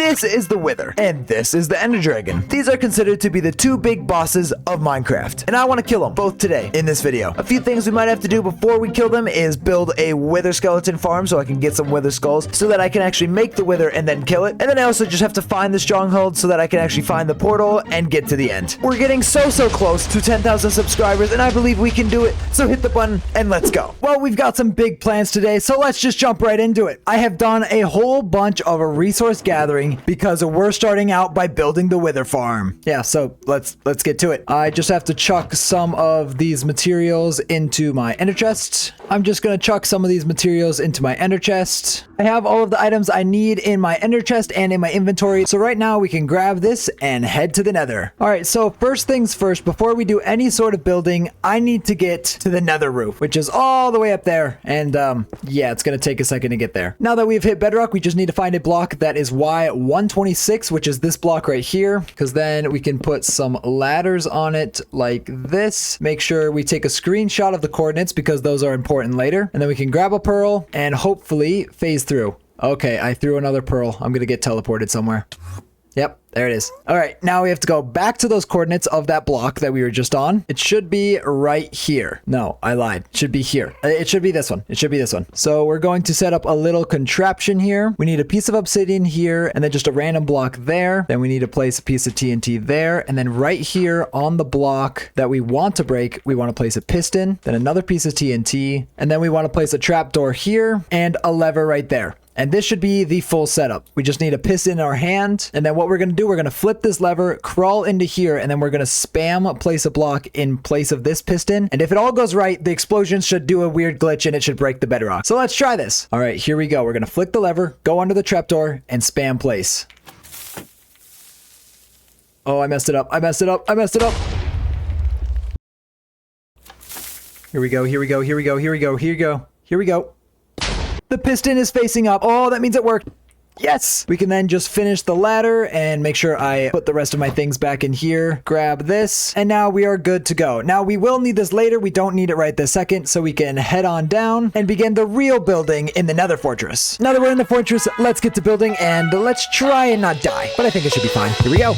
This is the Wither, and this is the Ender Dragon. These are considered to be the two big bosses of Minecraft, and I want to kill them both today in this video. A few things we might have to do before we kill them is build a Wither skeleton farm so I can get some Wither skulls so that I can actually make the Wither and then kill it. And then I also just have to find the stronghold so that I can actually find the portal and get to the end. We're getting so close to 10,000 subscribers, and I believe we can do it. So hit the button and let's go. Well, we've got some big plans today, so let's just jump right into it. I have done a whole bunch of a resource gathering because we're starting out by building the Wither farm. Yeah, so let's get to it. I just have to chuck some of these materials into my ender chest. I'm just gonna chuck some of these materials into my ender chest. I have all of the items I need in my ender chest and in my inventory. So right now we can grab this and head to the nether. All right, so first things first, before we do any sort of building, I need to get to the nether roof, which is all the way up there. And yeah, it's gonna take a second to get there. Now that we've hit bedrock, we just need to find a block that is Y126, which is this block right here, because then we can put some ladders on it like this. Make sure we take a screenshot of the coordinates because those are important later. And then we can grab a pearl and hopefully phase through. Okay, I threw another pearl. I'm gonna get teleported somewhere. Yep, there it is. All right, now we have to go back to those coordinates of that block that we were just on. It should be right here. No, I lied. It should be here. It should be this one. It should be this one. So we're going to set up a little contraption here. We need a piece of obsidian here and then just a random block there. Then we need to place a piece of TNT there. And then right here on the block that we want to break, we want to place a piston, then another piece of TNT. And then we want to place a trapdoor here and a lever right there. And this should be the full setup. We just need a piston in our hand. And then what we're going to do, we're going to flip this lever, crawl into here, and then we're going to spam place a block in place of this piston. And if it all goes right, the explosion should do a weird glitch and it should break the bedrock. So let's try this. All right, here we go. We're going to flick the lever, go under the trapdoor, and spam place. Oh, I messed it up. I messed it up. I messed it up. Here we go. Here we go. Here we go. Here we go. Here we go. Here we go. The piston is facing up. Oh, that means it worked. Yes! We can then just finish the ladder and make sure I put the rest of my things back in here. Grab this. And now we are good to go. Now we will need this later. We don't need it right this second. So we can head on down and begin the real building in the nether fortress. Now that we're in the fortress, let's get to building and let's try and not die. But I think it should be fine. Here we go.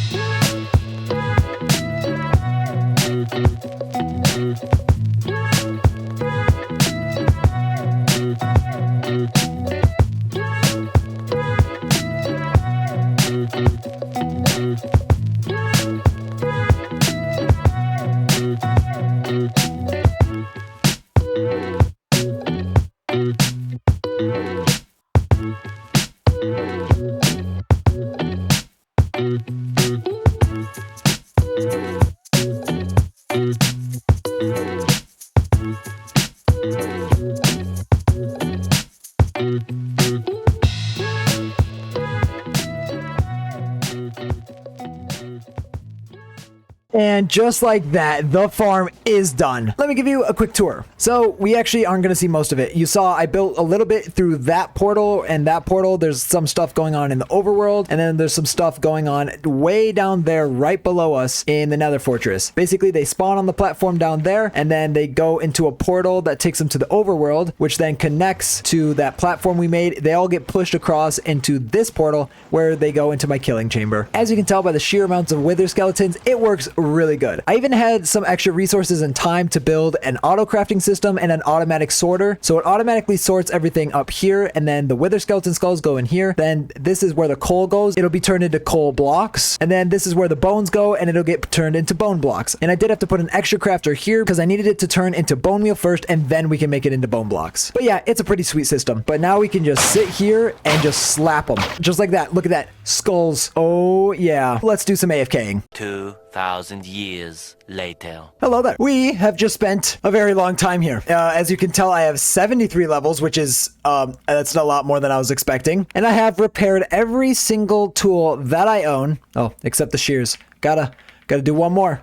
And just like that, the farm is done. Let me give you a quick tour. So we actually aren't going to see most of it. You saw I built a little bit through that portal, and that portal, there's some stuff going on in the overworld, and then there's some stuff going on way down there right below us in the nether fortress. Basically, they spawn on the platform down there, and then they go into a portal that takes them to the overworld, which then connects to that platform we made. They all get pushed across into this portal where they go into my killing chamber. As you can tell by the sheer amounts of wither skeletons, it works really good. I even had some extra resources and time to build an auto crafting system and an automatic sorter. So it automatically sorts everything up here, and then the wither skeleton skulls go in here. Then this is where the coal goes. It'll be turned into coal blocks. And then this is where the bones go, and it'll get turned into bone blocks. And I did have to put an extra crafter here because I needed it to turn into bone meal first, and then we can make it into bone blocks. But yeah, it's a pretty sweet system. But now we can just sit here and just slap them. Just like that. Look at that. Skulls. Oh yeah. Let's do some AFKing. 2,000 years later. Hello there. We have just spent a very long time here. As you can tell, I have 73 levels, which is, that's a lot more than I was expecting. And I have repaired every single tool that I own. Oh, except the shears. Gotta do one more.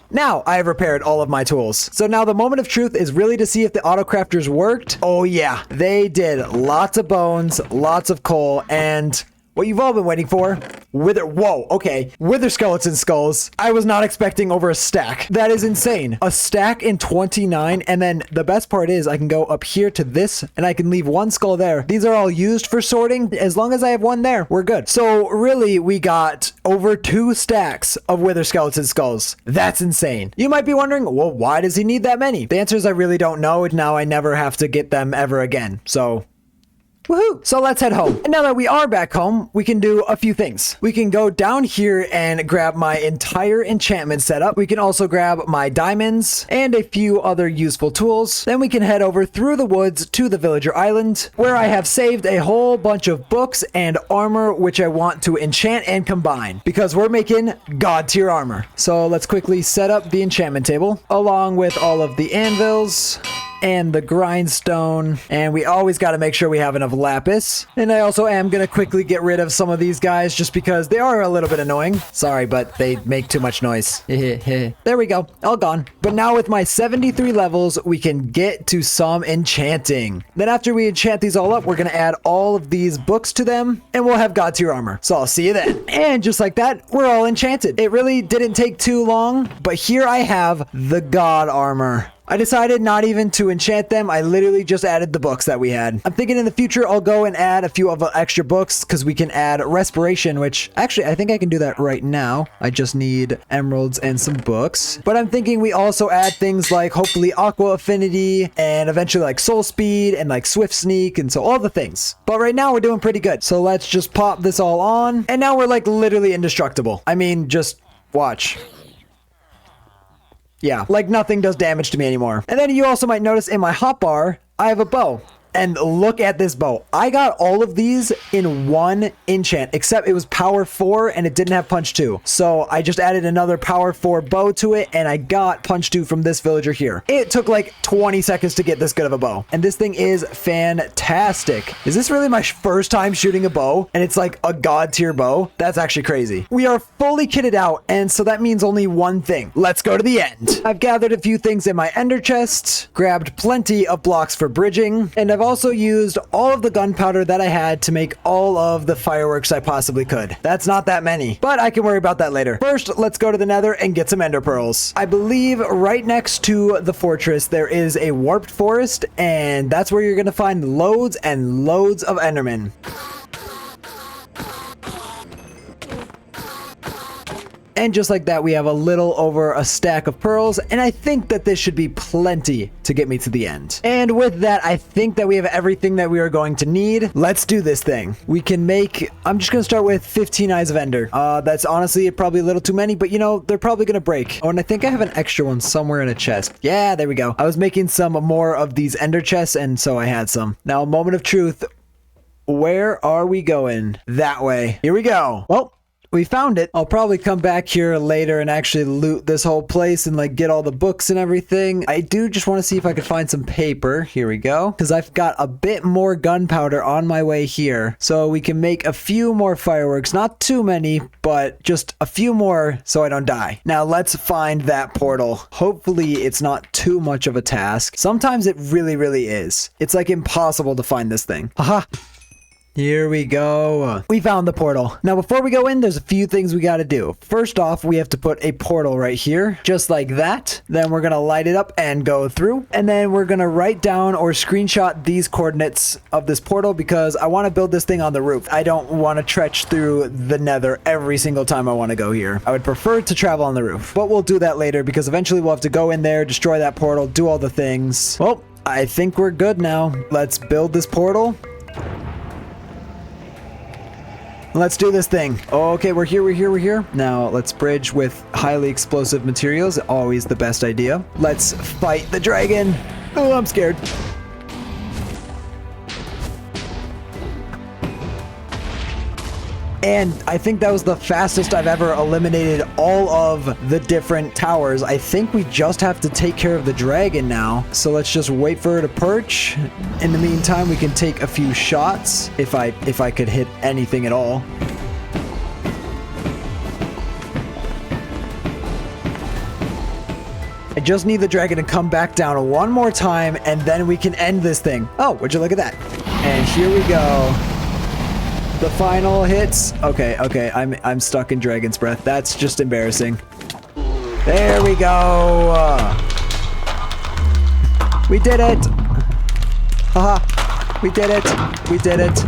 Now I have repaired all of my tools. So now the moment of truth is really to see if the auto crafters worked. Oh yeah, they did. Lots of bones, lots of coal, and what you've all been waiting for. Whoa, okay. Wither skeleton skulls. I was not expecting over a stack. That is insane. A stack in 29, and then the best part is I can go up here to this, and I can leave one skull there. These are all used for sorting. As long as I have one there, we're good. So really, we got over 2 stacks of wither skeleton skulls. That's insane. You might be wondering, well, why does he need that many? The answer is I really don't know. Now I never have to get them ever again. So woohoo! So let's head home. And now that we are back home, we can do a few things. We can go down here and grab my entire enchantment setup. We can also grab my diamonds and a few other useful tools. Then we can head over through the woods to the villager island, where I have saved a whole bunch of books and armor, which I want to enchant and combine, because we're making god tier armor. So let's quickly set up the enchantment table, along with all of the anvils and the grindstone, and we always got to make sure we have enough lapis. And I also am gonna quickly get rid of some of these guys just because they are a little bit annoying. Sorry, but they make too much noise. There we go, all gone. But now with my 73 levels, we can get to some enchanting. Then after we enchant these all up, we're gonna add all of these books to them, and we'll have god tier armor. So I'll see you then. And just like that, we're all enchanted. It really didn't take too long, but here I have the god armor. I decided not even to enchant them. I literally just added the books that we had. I'm thinking in the future, I'll go and add a few of the extra books because we can add respiration, which actually I think I can do that right now. I just need emeralds and some books. But I'm thinking we also add things like hopefully aqua affinity and eventually like soul speed and like swift sneak. And so all the things. But right now we're doing pretty good. So let's just pop this all on. And now we're like literally indestructible. I mean, just watch. Yeah, like nothing does damage to me anymore. And then you also might notice in my hotbar, I have a bow. And look at this bow. I got all of these in one enchant, except it was power 4 and it didn't have punch 2. So I just added another power 4 bow to it and I got punch 2 from this villager here. It took like 20 seconds to get this good of a bow. And this thing is fantastic. Is this really my first time shooting a bow? And it's like a god tier bow? That's actually crazy. We are fully kitted out, and so that means only one thing. Let's go to the end. I've gathered a few things in my ender chest, grabbed plenty of blocks for bridging, and I've also used all of the gunpowder that I had to make all of the fireworks I possibly could. That's not that many, but I can worry about that later. First, let's go to the nether and get some ender pearls. I believe right next to the fortress, there is a warped forest, and that's where you're gonna find loads and loads of endermen. And just like that, we have a little over a stack of pearls, and I think that this should be plenty to get me to the end. And with that, I think that we have everything that we are going to need. Let's do this thing. We can make, I'm just gonna start with 15 eyes of ender. That's honestly probably a little too many, but you know, they're probably gonna break. Oh, and I think I have an extra one somewhere in a chest. Yeah, there we go. I was making some more of these ender chests, and so I had some. Now, a moment of truth. Where are we going? That way. Here we go. Well, we found it. I'll probably come back here later and actually loot this whole place and like get all the books and everything. I do just want to see if I could find some paper. Here we go. Because I've got a bit more gunpowder on my way here. So we can make a few more fireworks. Not too many, but just a few more so I don't die. Now let's find that portal. Hopefully it's not too much of a task. Sometimes it really, really is. It's like impossible to find this thing. Haha. Here we go. We found the portal. Now, before we go in, there's a few things we got to do. First off, we have to put a portal right here, just like that. Then we're going to light it up and go through. And then we're going to write down or screenshot these coordinates of this portal because I want to build this thing on the roof. I don't want to trek through the nether every single time I want to go here. I would prefer to travel on the roof, but we'll do that later because eventually we'll have to go in there, destroy that portal, do all the things. Well, I think we're good now. Let's build this portal. Let's do this thing. Okay, we're here. Now, let's bridge with highly explosive materials. Always the best idea. Let's fight the dragon. Oh, I'm scared. And I think that was the fastest I've ever eliminated all of the different towers. I think we just have to take care of the dragon now. So let's just wait for her to perch. In the meantime, we can take a few shots if I could hit anything at all. I just need the dragon to come back down one more time and then we can end this thing. Oh, would you look at that? And here we go. The final hits. Okay, okay. I'm stuck in Dragon's Breath. That's just embarrassing. There we go. We did it. Haha. We did it. We did it.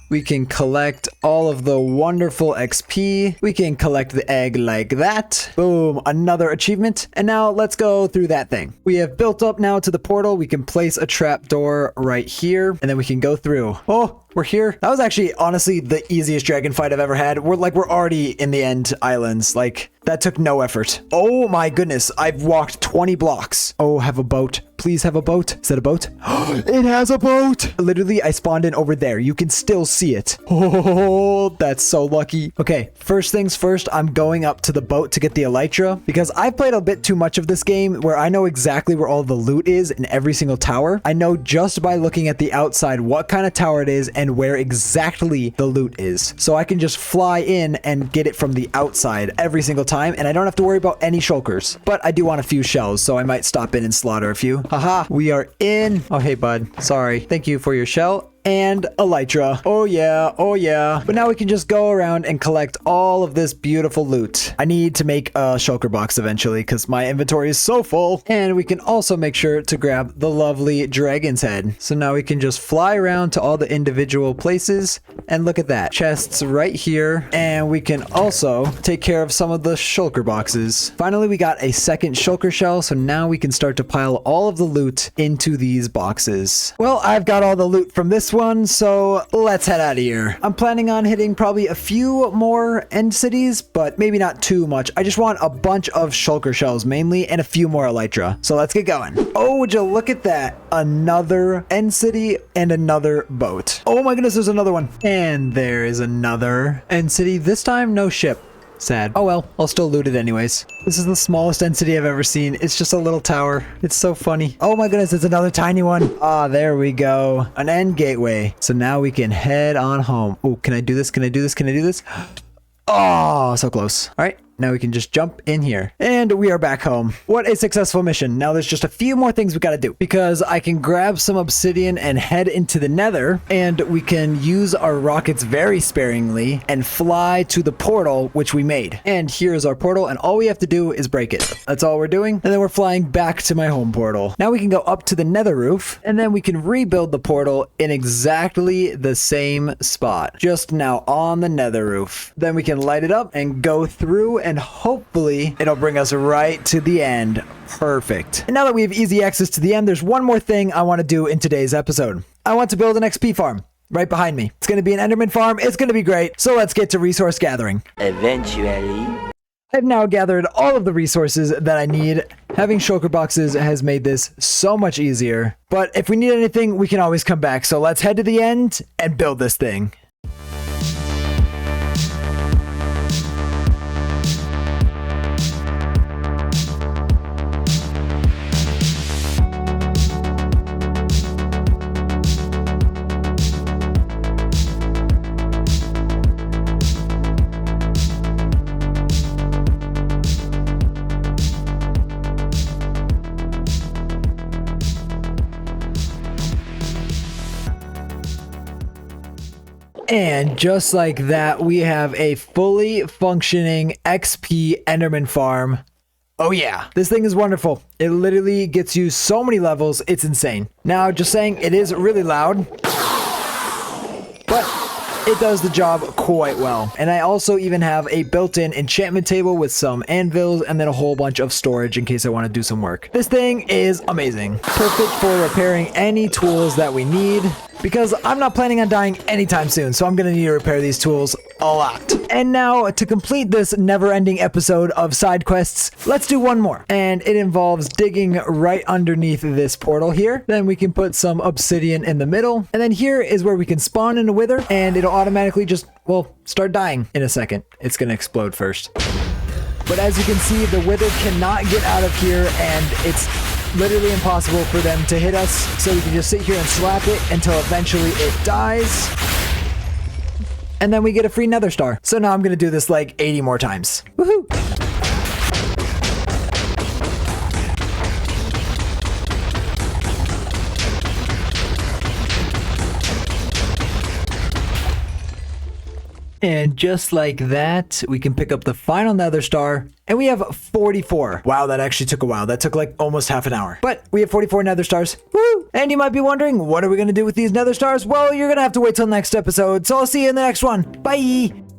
We can collect all of the wonderful XP. We can collect the egg like that. Boom, another achievement. And now let's go through that thing. We have built up now to the portal. We can place a trap door right here, and then we can go through. Oh, we're here. That was actually, honestly, the easiest dragon fight I've ever had. We're already in the end islands. Like, that took no effort. Oh my goodness, I've walked 20 blocks. Oh, have a boat. Please have a boat. Is that a boat? It has a boat. Literally, I spawned in over there. You can still see it. Oh, that's so lucky. Okay, first things first, I'm going up to the boat to get the elytra because I've played a bit too much of this game where I know exactly where all the loot is in every single tower. I know just by looking at the outside what kind of tower it is and where exactly the loot is. So I can just fly in and get it from the outside every single time, and I don't have to worry about any shulkers. But I do want a few shells, so I might stop in and slaughter a few. Haha, we are in. Oh, hey, bud. Sorry. Thank you for your shell. And elytra. Oh yeah, oh yeah. But now we can just go around and collect all of this beautiful loot. I need to make a shulker box eventually because my inventory is so full. And we can also make sure to grab the lovely dragon's head. So now we can just fly around to all the individual places. And look at that. Chests right here. And we can also take care of some of the shulker boxes. Finally, we got a second shulker shell. So now we can start to pile all of the loot into these boxes. Well, I've got all the loot from this one, so let's head out of here. I'm planning on hitting probably a few more end cities, but maybe not too much. I just want a bunch of shulker shells mainly and a few more elytra. So let's get going. Oh, would you look at that? Another end city and another boat. Oh my goodness, there's another one. And there is another end city. This time, no ship. Sad. Oh well, I'll still loot it anyways. This is the smallest end city I've ever seen. It's just a little tower. It's so funny. Oh my goodness, it's another tiny one. Ah, there we go. An end gateway. So now we can head on home. Oh, can I do this? Can I do this? Can I do this? Oh, so close. All right. Now we can just jump in here and we are back home. What a successful mission. Now there's just a few more things we got to do because I can grab some obsidian and head into the nether, and we can use our rockets very sparingly and fly to the portal which we made. And here's our portal, and all we have to do is break it. That's all we're doing. And then we're flying back to my home portal. Now we can go up to the nether roof, and then we can rebuild the portal in exactly the same spot, just now on the nether roof. Then we can light it up and go through, and hopefully it'll bring us right to the end. Perfect. And now that we have easy access to the end, there's one more thing I want to do in today's episode. I want to build an XP farm right behind me. It's going to be an Enderman farm. It's going to be great. So let's get to resource gathering. Eventually. I've now gathered all of the resources that I need. Having shulker boxes has made this so much easier. But if we need anything, we can always come back. So let's head to the end and build this thing. And just like that, we have a fully functioning XP Enderman farm. Oh yeah, this thing is wonderful. It literally gets you so many levels, it's insane. Now, just saying, it is really loud, but it does the job quite well. And I also even have a built-in enchantment table with some anvils and then a whole bunch of storage in case I want to do some work. This thing is amazing. Perfect for repairing any tools that we need, because I'm not planning on dying anytime soon, so I'm going to need to repair these tools a lot. And now, to complete this never-ending episode of side quests, let's do one more. And it involves digging right underneath this portal here. Then we can put some obsidian in the middle. And then here is where we can spawn in a wither, and it'll automatically just, well, start dying in a second. It's going to explode first. But as you can see, the wither cannot get out of here, and it's literally impossible for them to hit us. So we can just sit here and slap it until eventually it dies. And then we get a free nether star. So now I'm going to do this like 80 more times. Woohoo! And just like that, we can pick up the final nether star, and we have 44. Wow, that actually took a while. That took like almost half an hour. But we have 44 nether stars. Woo! And you might be wondering, what are we going to do with these nether stars? Well, you're going to have to wait till next episode, so I'll see you in the next one. Bye!